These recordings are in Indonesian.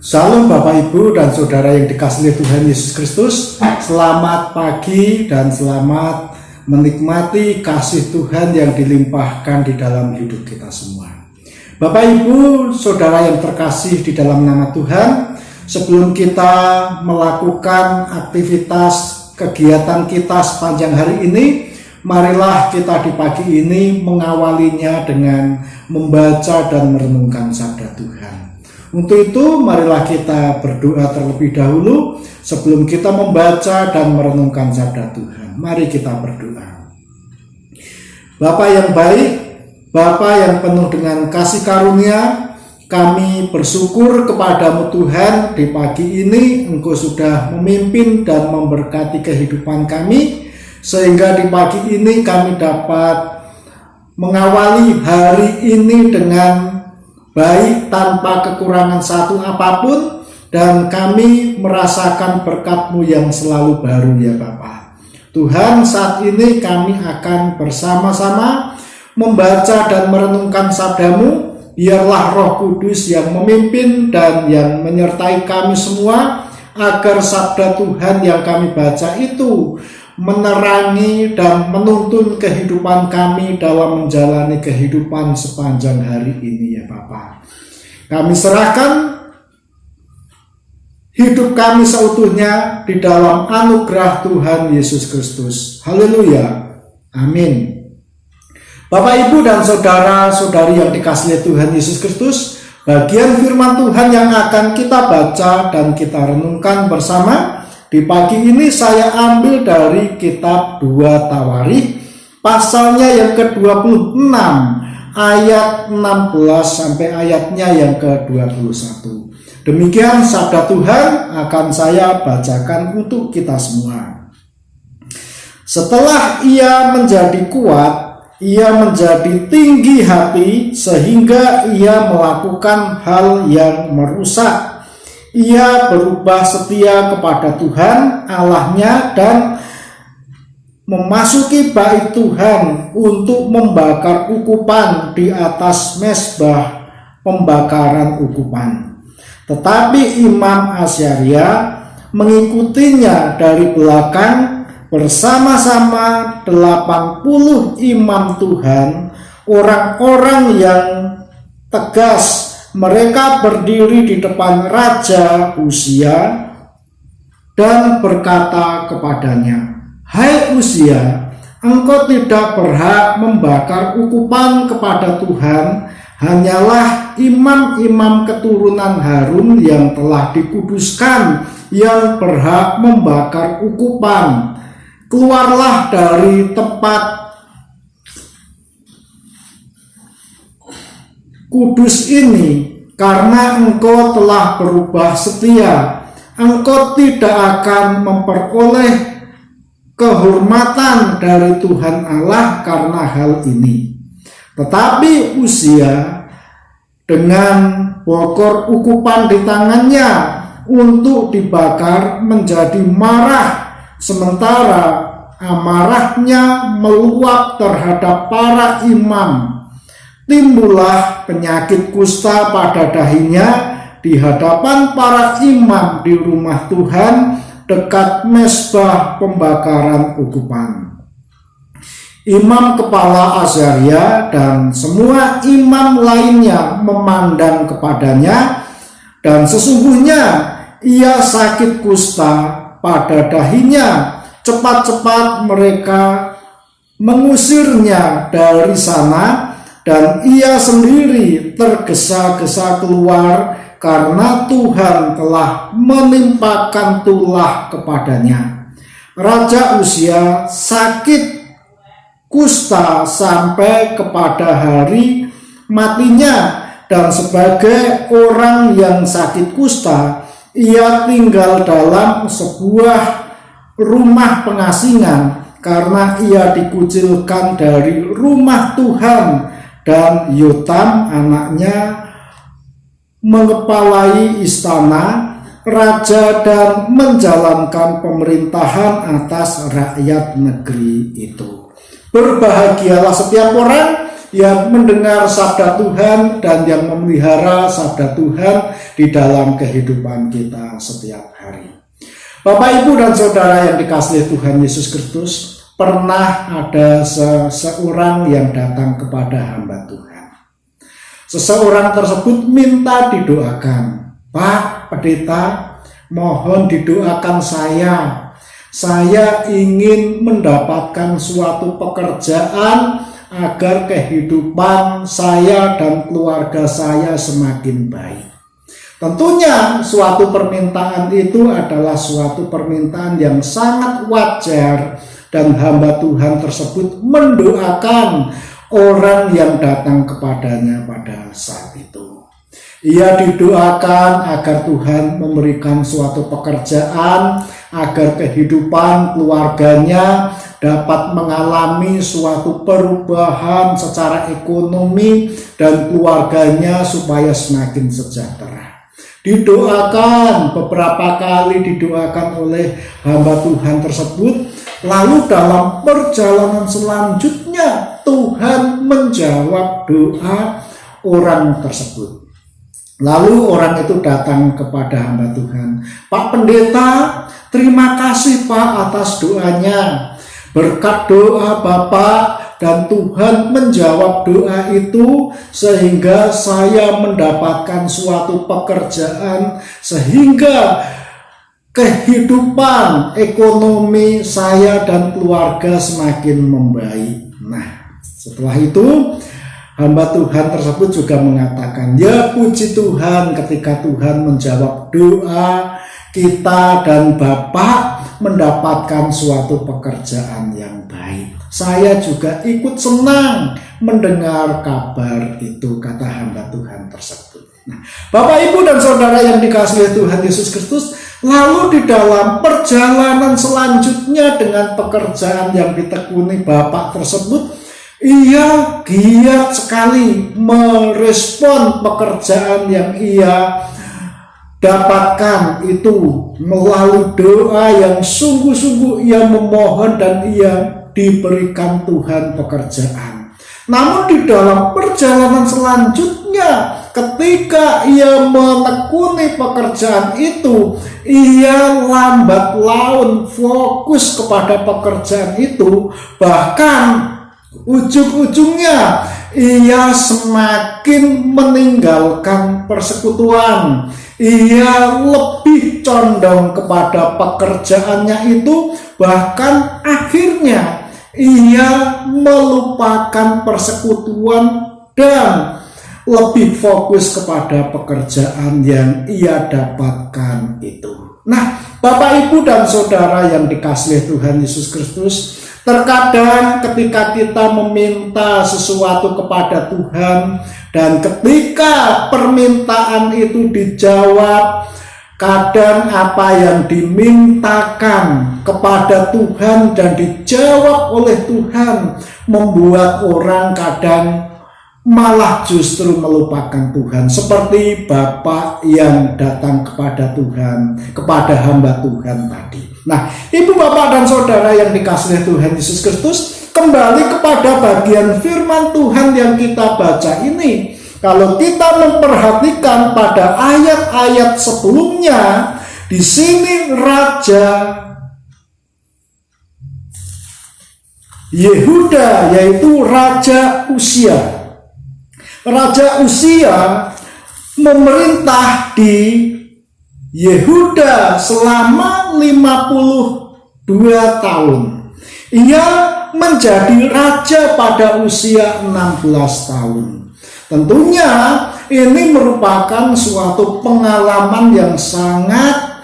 Salam Bapak Ibu dan Saudara yang dikasihi Tuhan Yesus Kristus. Selamat pagi dan selamat menikmati kasih Tuhan yang dilimpahkan di dalam hidup kita semua. Bapak Ibu, Saudara yang terkasih di dalam nama Tuhan, sebelum kita melakukan aktivitas kegiatan kita sepanjang hari ini, marilah kita di pagi ini mengawalinya dengan membaca dan merenungkan sabda Tuhan. Untuk itu, marilah kita berdoa terlebih dahulu sebelum kita membaca dan merenungkan sabda Tuhan. Mari kita berdoa. Bapa yang baik, Bapa yang penuh dengan kasih karunia, kami bersyukur kepadamu Tuhan, di pagi ini Engkau sudah memimpin dan memberkati kehidupan kami, sehingga di pagi ini kami dapat mengawali hari ini dengan baik tanpa kekurangan satu apapun, dan kami merasakan berkat-Mu yang selalu baru ya Bapa. Tuhan, saat ini kami akan bersama-sama membaca dan merenungkan sabda-Mu. Biarlah Roh Kudus yang memimpin dan yang menyertai kami semua, agar sabda Tuhan yang kami baca itu menerangi dan menuntun kehidupan kami dalam menjalani kehidupan sepanjang hari ini ya Bapa. Kami serahkan hidup kami seutuhnya di dalam anugerah Tuhan Yesus Kristus. Haleluya. Amin. Bapak, Ibu, dan saudara-saudari yang dikasihi Tuhan Yesus Kristus, bagian firman Tuhan yang akan kita baca dan kita renungkan bersama di pagi ini saya ambil dari kitab 2 Tawarikh, pasalnya yang ke-26, ayat 16 sampai ayatnya yang ke-21. Demikian sabda Tuhan akan saya bacakan untuk kita semua. Setelah ia menjadi kuat, ia menjadi tinggi hati sehingga ia melakukan hal yang merusak. Ia berubah setia kepada Tuhan Allahnya dan memasuki bait Tuhan untuk membakar ukupan di atas mezbah pembakaran ukupan. Tetapi Imam Azaria mengikutinya dari belakang bersama-sama 80 imam Tuhan, orang-orang yang tegas. Mereka berdiri di depan Raja Uzia dan berkata kepadanya, "Hai Uzia, engkau tidak berhak membakar ukupan kepada Tuhan. Hanyalah imam-imam keturunan Harun yang telah dikuduskan yang berhak membakar ukupan. Keluarlah dari tempat kudus ini, karena engkau telah berubah setia. Engkau tidak akan memperoleh kehormatan dari Tuhan Allah karena hal ini." Tetapi Uzia dengan bokor ukupan di tangannya untuk dibakar menjadi marah, sementara amarahnya meluap terhadap para imam. Timbullah penyakit kusta pada dahinya di hadapan para imam di rumah Tuhan dekat mezbah pembakaran ukupan. Imam kepala Azaria dan semua imam lainnya memandang kepadanya, dan sesungguhnya ia sakit kusta pada dahinya. Cepat-cepat mereka mengusirnya dari sana, dan ia sendiri tergesa-gesa keluar karena Tuhan telah menimpakan tulah kepadanya. Raja Uzia sakit kusta sampai kepada hari matinya, dan sebagai orang yang sakit kusta, ia tinggal dalam sebuah rumah pengasingan karena ia dikucilkan dari rumah Tuhan. Dan Yotam anaknya mengepalai istana raja dan menjalankan pemerintahan atas rakyat negeri itu. Berbahagialah setiap orang yang mendengar sabda Tuhan dan yang memelihara sabda Tuhan di dalam kehidupan kita setiap hari. Bapak, Ibu, dan Saudara yang dikasihi Tuhan Yesus Kristus, pernah ada seseorang yang datang kepada hamba Tuhan. Seseorang tersebut minta didoakan. Pak Pendeta, mohon didoakan saya. Saya ingin mendapatkan suatu pekerjaan agar kehidupan saya dan keluarga saya semakin baik. Tentunya suatu permintaan itu adalah suatu permintaan yang sangat wajar, dan hamba Tuhan tersebut mendoakan orang yang datang kepadanya pada saat itu. Ia didoakan agar Tuhan memberikan suatu pekerjaan, agar kehidupan keluarganya dapat mengalami suatu perubahan secara ekonomi dan keluarganya supaya semakin sejahtera. Didoakan beberapa kali, didoakan oleh hamba Tuhan tersebut. Lalu dalam perjalanan selanjutnya Tuhan menjawab doa orang tersebut. Lalu orang itu datang kepada hamba Tuhan. Pak Pendeta, terima kasih Pak atas doanya. Berkat doa Bapak dan Tuhan menjawab doa itu sehingga saya mendapatkan suatu pekerjaan, sehingga kehidupan ekonomi saya dan keluarga semakin membaik. Nah, setelah itu hamba Tuhan tersebut juga mengatakan, ya puji Tuhan, ketika Tuhan menjawab doa kita dan Bapak mendapatkan suatu pekerjaan yang baik. Saya juga ikut senang mendengar kabar itu, kata hamba Tuhan tersebut. Nah, Bapak, Ibu, dan Saudara yang dikasihi Tuhan Yesus Kristus, lalu di dalam perjalanan selanjutnya dengan pekerjaan yang ditekuni Bapak tersebut, ia giat sekali merespon pekerjaan yang ia dapatkan itu melalui doa yang sungguh-sungguh ia memohon dan ia diberikan Tuhan pekerjaan. Namun di dalam perjalanan selanjutnya, ketika ia menekuni pekerjaan itu, ia lambat laun fokus kepada pekerjaan itu, bahkan ujung-ujungnya ia semakin meninggalkan persekutuan. Ia lebih condong kepada pekerjaannya itu, bahkan akhirnya ia melupakan persekutuan dan lebih fokus kepada pekerjaan yang ia dapatkan itu. Nah, Bapak, Ibu, dan Saudara yang dikasihi Tuhan Yesus Kristus, terkadang ketika kita meminta sesuatu kepada Tuhan dan ketika permintaan itu dijawab, kadang apa yang dimintakan kepada Tuhan dan dijawab oleh Tuhan membuat orang kadang malah justru melupakan Tuhan, seperti Bapak yang datang kepada Tuhan, kepada hamba Tuhan tadi. Nah, Ibu, Bapak, dan Saudara yang dikasihi Tuhan Yesus Kristus, kembali kepada bagian firman Tuhan yang kita baca ini. Kalau kita memperhatikan pada ayat-ayat sebelumnya, di sini Raja Yehuda, yaitu Raja Uzia. Raja Uzia memerintah di Yehuda selama 52 tahun. Ia menjadi raja pada usia 16 tahun. Tentunya ini merupakan suatu pengalaman yang sangat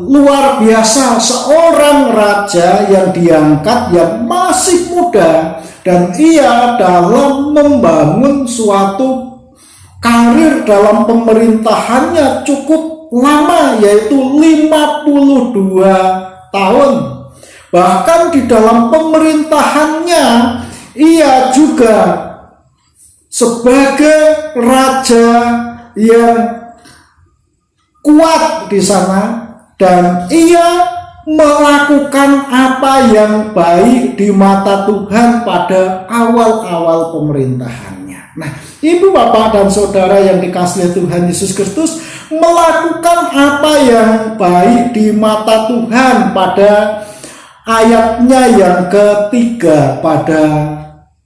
luar biasa. Seorang raja yang diangkat yang masih muda, dan ia dalam membangun suatu karir dalam pemerintahannya cukup lama, yaitu 52 tahun. Bahkan di dalam pemerintahannya ia juga sebagai raja yang kuat di sana, dan ia melakukan apa yang baik di mata Tuhan pada awal-awal pemerintahannya. Nah, ibu, bapak, dan saudara yang dikasihi Tuhan Yesus Kristus, melakukan apa yang baik di mata Tuhan pada ayatnya yang ketiga pada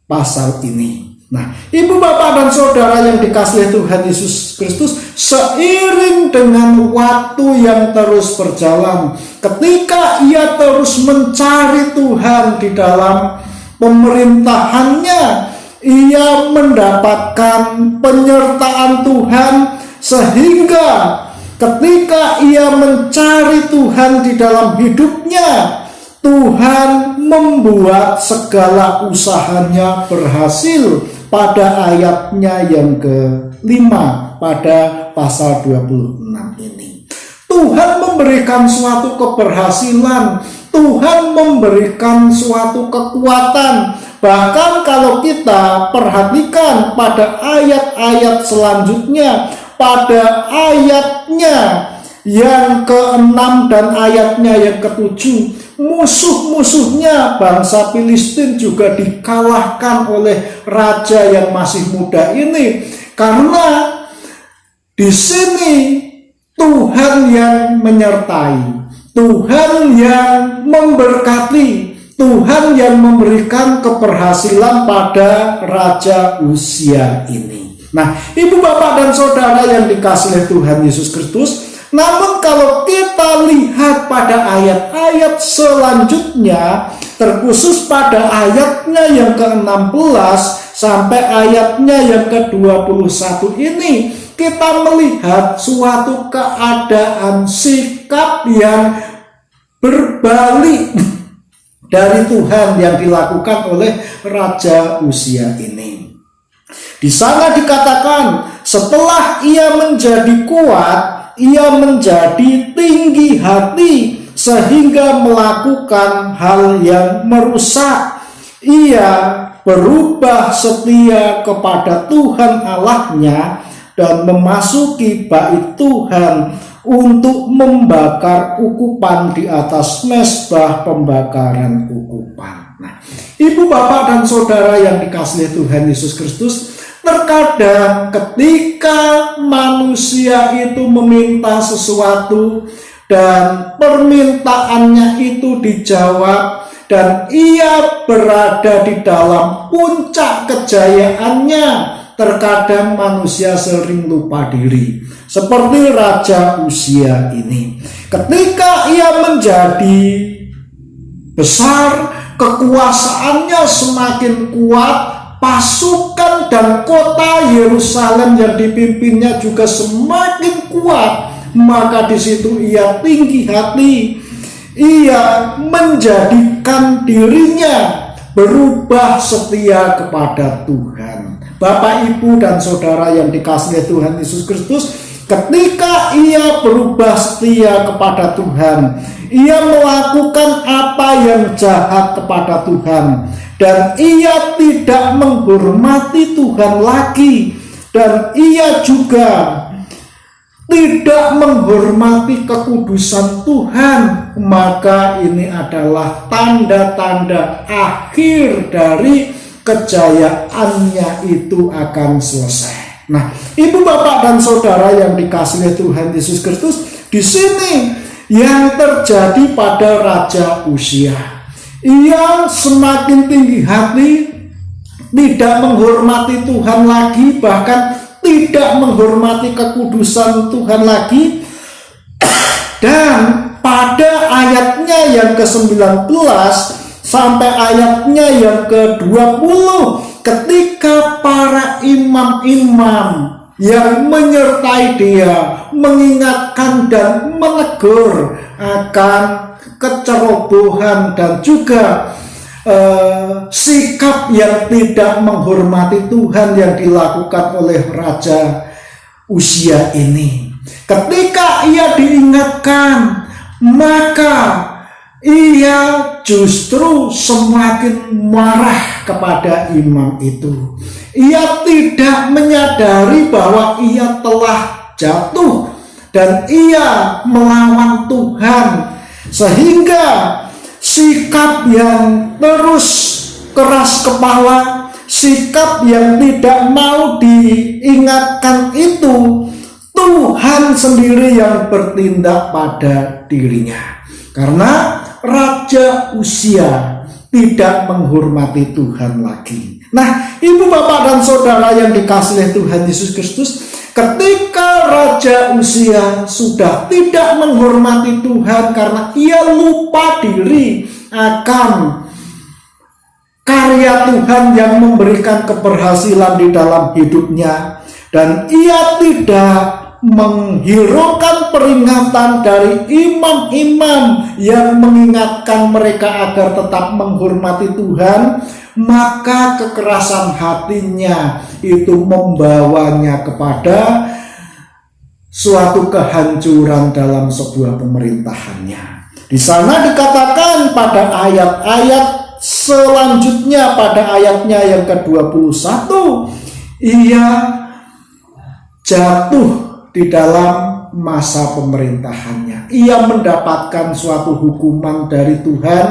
pasal ini. Nah, ibu, bapak, dan saudara yang dikasihi Tuhan Yesus Kristus, seiring dengan waktu yang terus berjalan, ketika ia terus mencari Tuhan di dalam pemerintahannya, ia mendapatkan penyertaan Tuhan, sehingga ketika ia mencari Tuhan di dalam hidupnya, Tuhan membuat segala usahanya berhasil pada ayatnya yang kelima pada pasal 26 ini. Tuhan memberikan suatu keberhasilan, Tuhan memberikan suatu kekuatan. Bahkan kalau kita perhatikan pada ayat-ayat selanjutnya, pada ayatnya yang ke-6 dan ayatnya yang ke-7, musuh-musuhnya bangsa Filistin juga dikalahkan oleh raja yang masih muda ini, karena di sini Tuhan yang menyertai, Tuhan yang memberkati, Tuhan yang memberikan keberhasilan pada Raja Uzia ini. Nah, ibu, bapak, dan saudara yang dikasihi Tuhan Yesus Kristus, namun kalau kita lihat pada ayat-ayat selanjutnya, terkhusus pada ayatnya yang ke-16 sampai ayatnya yang ke-21 ini, kita melihat suatu keadaan sikap yang berbalik dari Tuhan yang dilakukan oleh Raja Uzia ini. Di sana dikatakan, setelah ia menjadi kuat, ia menjadi tinggi hati sehingga melakukan hal yang merusak. Ia berubah setia kepada Tuhan Allahnya dan memasuki bait Tuhan untuk membakar ukupan di atas mezbah pembakaran ukupan. Nah, ibu, bapak, dan saudara yang dikasihi Tuhan Yesus Kristus, terkadang ketika manusia itu meminta sesuatu dan permintaannya itu dijawab dan ia berada di dalam puncak kejayaannya, terkadang manusia sering lupa diri. Seperti Raja Uzia ini, ketika ia menjadi besar, kekuasaannya semakin kuat, pasukan dan kota Yerusalem yang dipimpinnya juga semakin kuat, maka di situ ia tinggi hati. Ia menjadikan dirinya berubah setia kepada Tuhan. Bapak, ibu, dan saudara yang dikasihi Tuhan Yesus Kristus, ketika ia berubah setia kepada Tuhan, ia melakukan apa yang jahat kepada Tuhan, dan ia tidak menghormati Tuhan lagi, dan ia juga tidak menghormati kekudusan Tuhan, maka ini adalah tanda-tanda akhir dari kejayaannya itu akan selesai. Nah, ibu, bapak, dan saudara yang dikasihi Tuhan Yesus Kristus, di sini yang terjadi pada Raja Uzia, ia semakin tinggi hati, tidak menghormati Tuhan lagi, bahkan tidak menghormati kekudusan Tuhan lagi. Dan pada ayatnya yang ke-19 sampai ayatnya yang ke-20, ketika para imam-imam yang menyertai dia mengingatkan dan menegur akan kecerobohan dan juga sikap yang tidak menghormati Tuhan yang dilakukan oleh Raja Uzia ini, ketika ia diingatkan, maka ia justru semakin marah kepada imam itu. Ia tidak menyadari bahwa ia telah jatuh dan ia melawan Tuhan. Sehingga sikap yang terus keras kepala, sikap yang tidak mau diingatkan itu, Tuhan sendiri yang bertindak pada dirinya. Karena Raja Uzia tidak menghormati Tuhan lagi. Nah, ibu, bapak, dan saudara yang dikasihi oleh Tuhan Yesus Kristus, ketika Raja Uzia sudah tidak menghormati Tuhan karena ia lupa diri akan karya Tuhan yang memberikan keberhasilan di dalam hidupnya, dan ia tidak menghiraukan peringatan dari imam-imam yang mengingatkan mereka agar tetap menghormati Tuhan, maka kekerasan hatinya itu membawanya kepada suatu kehancuran dalam sebuah pemerintahannya. Di sana dikatakan pada ayat-ayat selanjutnya, pada ayatnya yang ke-21, ia jatuh di dalam masa pemerintahannya. Ia mendapatkan suatu hukuman dari Tuhan,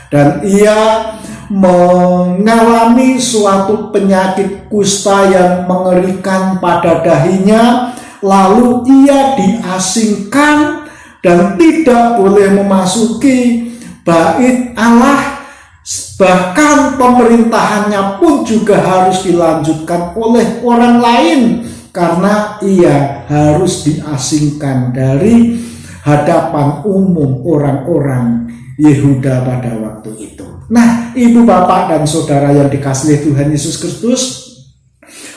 dan ia mengalami suatu penyakit kusta yang mengerikan pada dahinya. Lalu ia diasingkan dan tidak boleh memasuki bait Allah. Bahkan pemerintahannya pun juga harus dilanjutkan oleh orang lain, karena ia harus diasingkan dari hadapan umum orang-orang Yehuda pada waktu itu. Nah, ibu, bapak, dan saudara yang dikasihi Tuhan Yesus Kristus,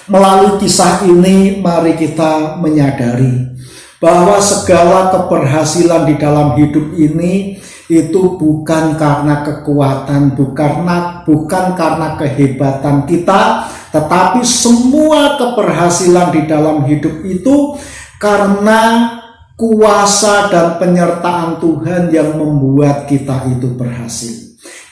melalui kisah ini mari kita menyadari bahwa segala keberhasilan di dalam hidup ini itu bukan karena kekuatan, bukan karena kehebatan kita, tetapi semua keberhasilan di dalam hidup itu karena kuasa dan penyertaan Tuhan yang membuat kita itu berhasil.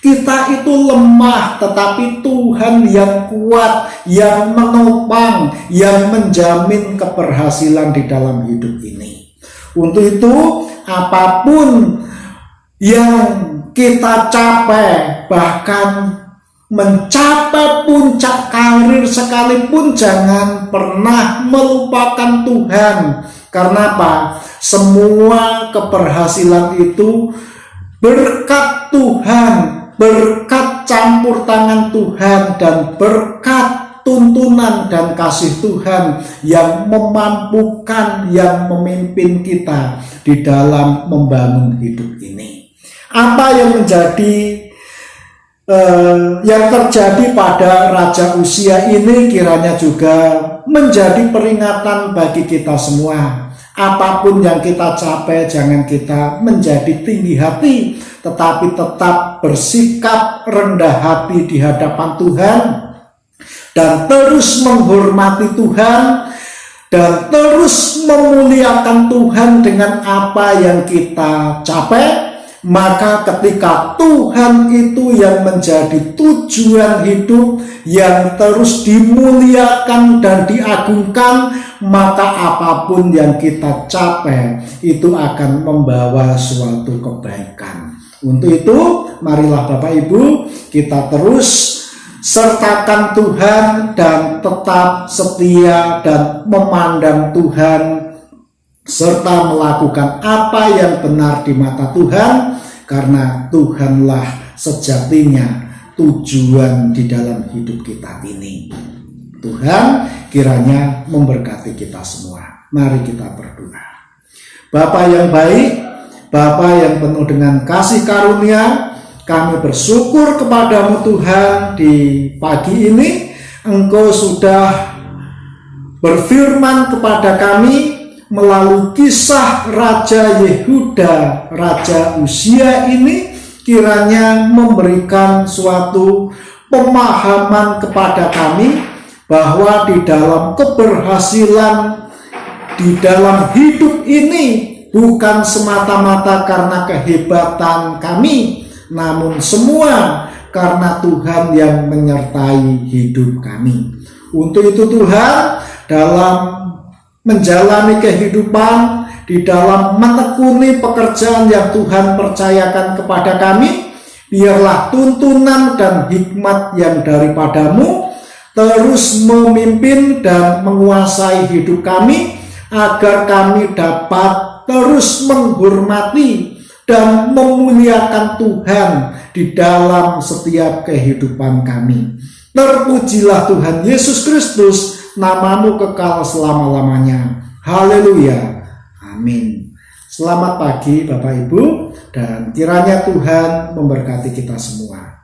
Kita itu lemah, tetapi Tuhan yang kuat, yang menopang, yang menjamin keberhasilan di dalam hidup ini. Untuk itu, apapun yang kita capai, bahkan mencapai puncak karir sekalipun, jangan pernah melupakan Tuhan. Karena apa? Semua keberhasilan itu berkat Tuhan, berkat campur tangan Tuhan, dan berkat tuntunan dan kasih Tuhan yang memampukan, yang memimpin kita di dalam membangun hidup ini. Apa yang terjadi pada Raja Uzia ini kiranya juga menjadi peringatan bagi kita semua. Apapun yang kita capai, jangan kita menjadi tinggi hati, tetapi tetap bersikap rendah hati di hadapan Tuhan, dan terus menghormati Tuhan, dan terus memuliakan Tuhan dengan apa yang kita capai. Maka ketika Tuhan itu yang menjadi tujuan hidup, yang terus dimuliakan dan diagungkan, maka apapun yang kita capai itu akan membawa suatu kebaikan. Untuk itu, marilah Bapak Ibu, kita terus sertakan Tuhan dan tetap setia dan memandang Tuhan, serta melakukan apa yang benar di mata Tuhan, karena Tuhanlah sejatinya tujuan di dalam hidup kita ini. Tuhan kiranya memberkati kita semua. Mari kita berdoa. Bapa yang baik, Bapa yang penuh dengan kasih karunia, kami bersyukur kepadamu Tuhan di pagi ini. Engkau sudah berfirman kepada kami melalui kisah Raja Yehuda, Raja Uzia ini, kiranya memberikan suatu pemahaman kepada kami bahwa di dalam keberhasilan di dalam hidup ini bukan semata-mata karena kehebatan kami, namun semua karena Tuhan yang menyertai hidup kami. Untuk itu Tuhan, dalam menjalani kehidupan di dalam menekuni pekerjaan yang Tuhan percayakan kepada kami. Biarlah tuntunan dan hikmat yang daripadamu terus memimpin dan menguasai hidup kami, agar kami dapat terus menghormati dan memuliakan Tuhan di dalam setiap kehidupan kami. Terpujilah Tuhan Yesus Kristus, namamu kekal selama-lamanya. Haleluya. Amin. Selamat pagi Bapak Ibu, dan kiranya Tuhan memberkati kita semua.